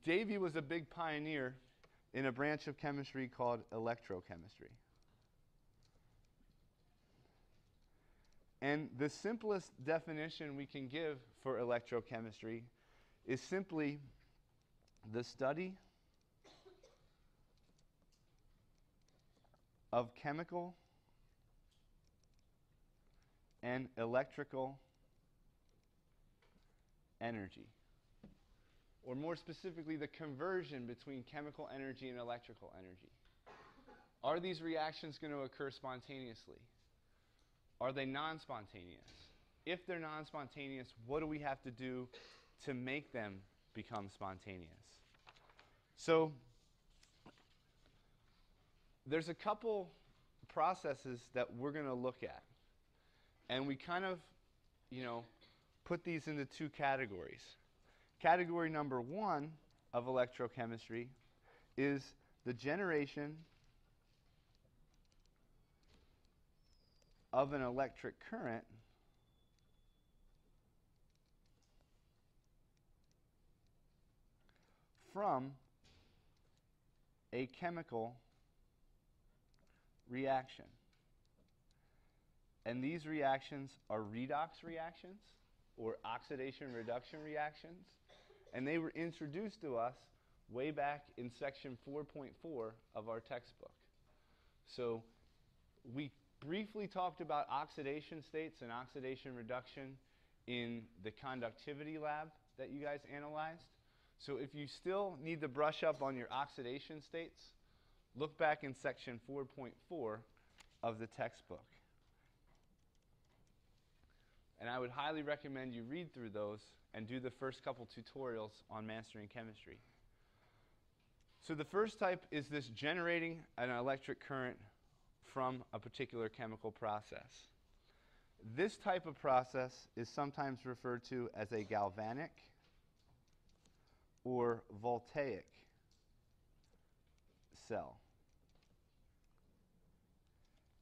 Davy was a big pioneer in a branch of chemistry called electrochemistry. And the simplest definition we can give for electrochemistry is simply the study of chemical and electrical energy. Or more specifically, the conversion between chemical energy and electrical energy. Are these reactions going to occur spontaneously? Are they non-spontaneous? If they're non-spontaneous, what do we have to do to make them become spontaneous? So there's a couple processes that we're going to look at. And we kind of, put these into two categories. Category number one of electrochemistry is the generation of an electric current from a chemical reaction. And these reactions are redox reactions or oxidation reduction reactions. And they were introduced to us way back in section 4.4 of our textbook. So we briefly talked about oxidation states and oxidation reduction in the conductivity lab that you guys analyzed. So if you still need to brush up on your oxidation states, look back in section 4.4 of the textbook. And I would highly recommend you read through those and do the first couple tutorials on mastering chemistry. So the first type is this generating an electric current from a particular chemical process. This type of process is sometimes referred to as a galvanic or voltaic cell.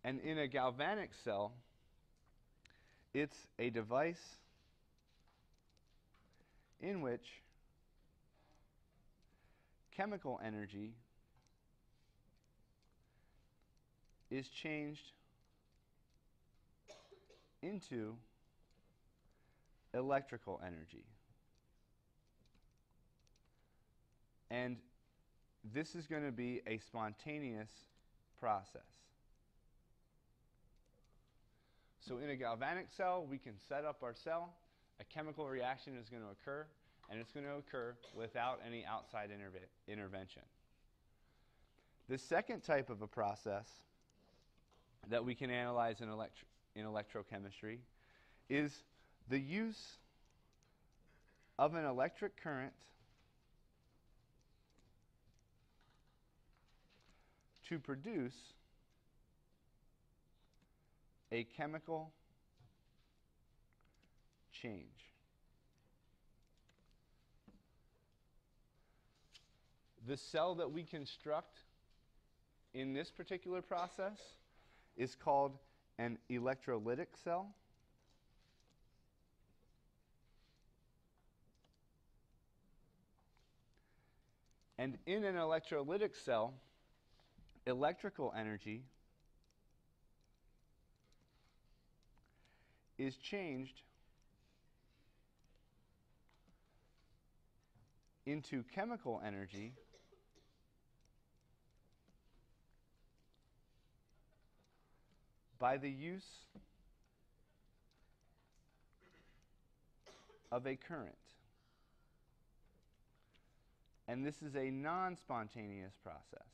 And in a galvanic cell, it's a device in which chemical energy is changed into electrical energy. And this is going to be a spontaneous process. So in a galvanic cell, we can set up our cell. A chemical reaction is going to occur, and it's going to occur without any outside intervention. The second type of a process that we can analyze in electrochemistry is the use of an electric current to produce a chemical change. The cell that we construct in this particular process is called an electrolytic cell. And in an electrolytic cell, electrical energy is changed into chemical energy by the use of a current. And this is a non-spontaneous process.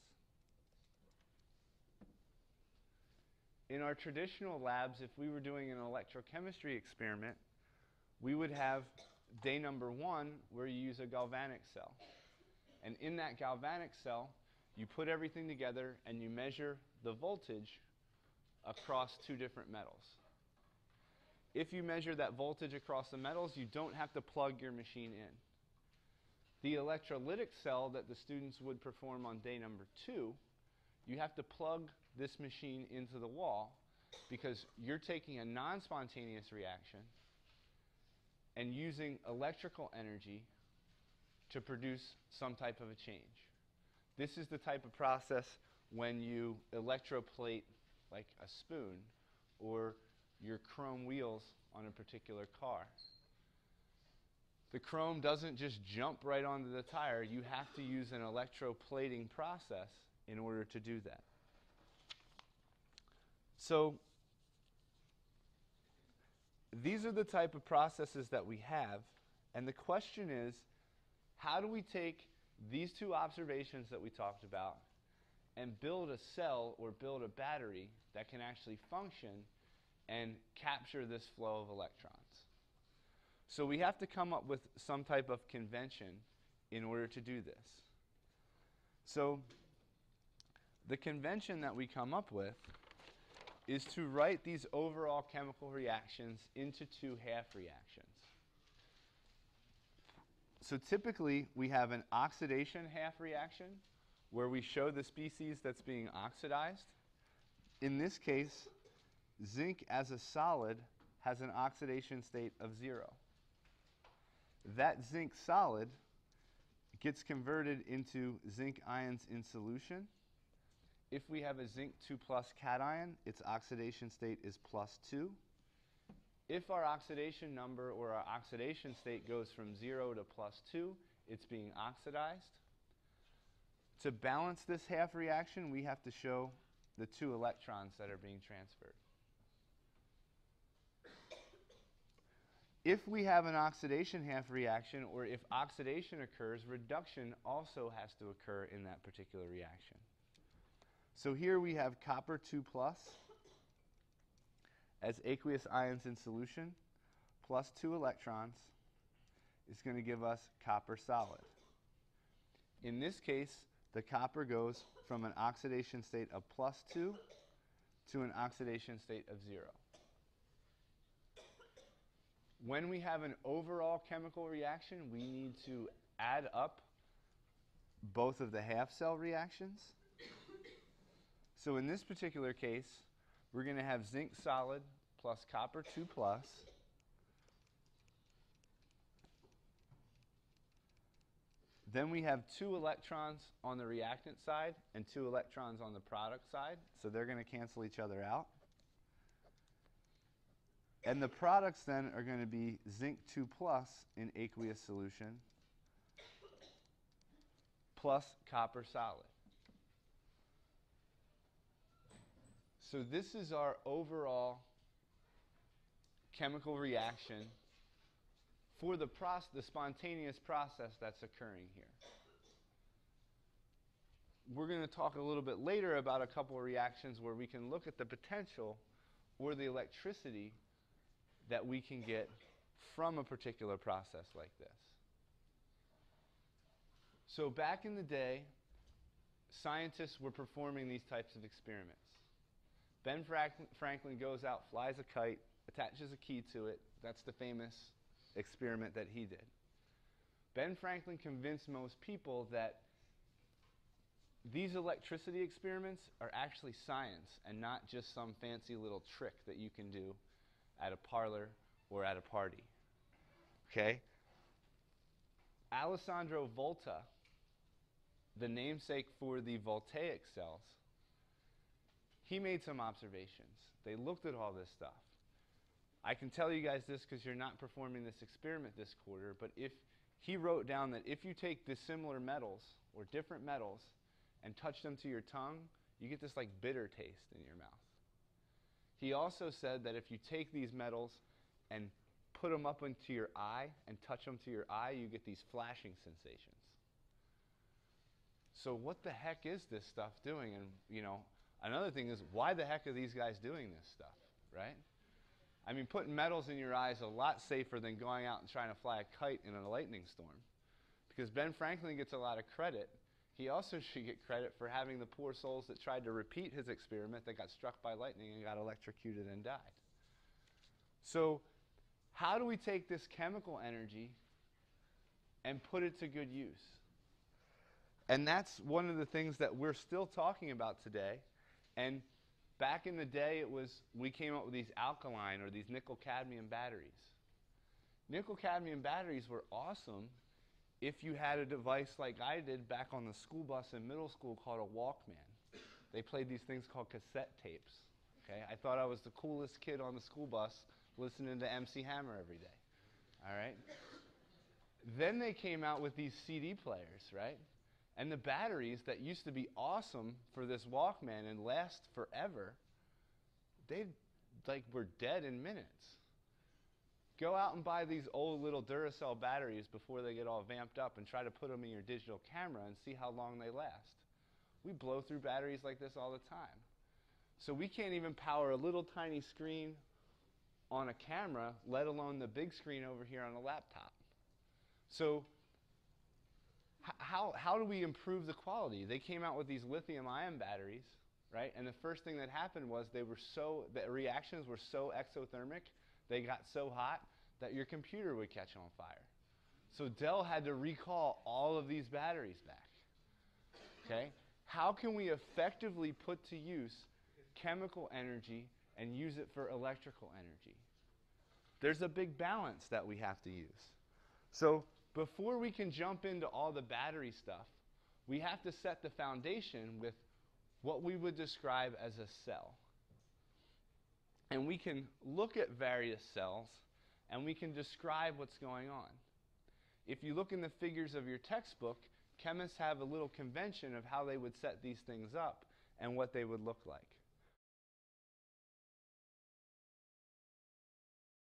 In our traditional labs, if we were doing an electrochemistry experiment, we would have day number one where you use a galvanic cell. And in that galvanic cell, you put everything together and you measure the voltage across two different metals. If you measure that voltage across the metals, you don't have to plug your machine in. The electrolytic cell that the students would perform on day number two, you have to plug this machine into the wall because you're taking a non-spontaneous reaction and using electrical energy to produce some type of a change. This is the type of process when you electroplate like a spoon or your chrome wheels on a particular car. The chrome doesn't just jump right onto the tire. You have to use an electroplating process in order to do that. So these are the type of processes that we have, and the question is, how do we take these two observations that we talked about and build a cell or build a battery that can actually function and capture this flow of electrons? So we have to come up with some type of convention in order to do this. So the convention that we come up with is to write these overall chemical reactions into two half reactions. So typically we have an oxidation half reaction where we show the species that's being oxidized. In this case, zinc as a solid has an oxidation state of 0. That zinc solid gets converted into zinc ions in solution. If we have a zinc 2+ cation, its oxidation state is +2. If our oxidation number or our oxidation state goes from 0 to +2, it's being oxidized. To balance this half reaction, we have to show the 2 electrons that are being transferred. If we have an oxidation half reaction, or if oxidation occurs, reduction also has to occur in that particular reaction. So here we have copper 2+ as aqueous ions in solution, plus 2 electrons is going to give us copper solid. In this case, the copper goes from an oxidation state of +2 to an oxidation state of 0. When we have an overall chemical reaction, we need to add up both of the half cell reactions. So in this particular case, we're going to have zinc solid plus copper 2+. Then we have 2 electrons on the reactant side and 2 electrons on the product side. So they're going to cancel each other out. And the products then are going to be zinc 2+ in aqueous solution plus copper solid. So this is our overall chemical reaction for the spontaneous process that's occurring here. We're going to talk a little bit later about a couple of reactions where we can look at the potential or the electricity that we can get from a particular process like this. So back in the day, scientists were performing these types of experiments. Ben Franklin goes out, flies a kite, attaches a key to it. That's the famous experiment that he did. Ben Franklin convinced most people that these electricity experiments are actually science and not just some fancy little trick that you can do at a parlor or at a party. Okay? Alessandro Volta, the namesake for the voltaic cells, he made some observations. They looked at all this stuff. I can tell you guys this because you're not performing this experiment this quarter, but if he wrote down that if you take dissimilar metals or different metals and touch them to your tongue, you get this like bitter taste in your mouth. He also said that if you take these metals and put them up into your eye and touch them to your eye, you get these flashing sensations. So what the heck is this stuff doing? And, you know, another thing is, why the heck are these guys doing this stuff, right? I mean, putting metals in your eyes is a lot safer than going out and trying to fly a kite in a lightning storm. Because Ben Franklin gets a lot of credit. He also should get credit for having the poor souls that tried to repeat his experiment that got struck by lightning and got electrocuted and died. So how do we take this chemical energy and put it to good use? And that's one of the things that we're still talking about today. And back in the day, we came up with these alkaline or these nickel-cadmium batteries. Nickel-cadmium batteries were awesome if you had a device like I did back on the school bus in middle school called a Walkman. They played these things called cassette tapes. Okay? I thought I was the coolest kid on the school bus listening to MC Hammer every day. All right? Then they came out with these CD players, right? And the batteries that used to be awesome for this Walkman and last forever, they were dead in minutes. Go out and buy these old little Duracell batteries before they get all vamped up and try to put them in your digital camera and see how long they last. We blow through batteries like this all the time. So we can't even power a little tiny screen on a camera, let alone the big screen over here on a laptop. So how do we improve the quality? They came out with these lithium-ion batteries, right? And the first thing that happened was the reactions were so exothermic, they got so hot that your computer would catch on fire. So Dell had to recall all of these batteries back. Okay? How can we effectively put to use chemical energy and use it for electrical energy? There's a big balance that we have to use. So before we can jump into all the battery stuff, we have to set the foundation with what we would describe as a cell. And we can look at various cells, and we can describe what's going on. If you look in the figures of your textbook, chemists have a little convention of how they would set these things up and what they would look like.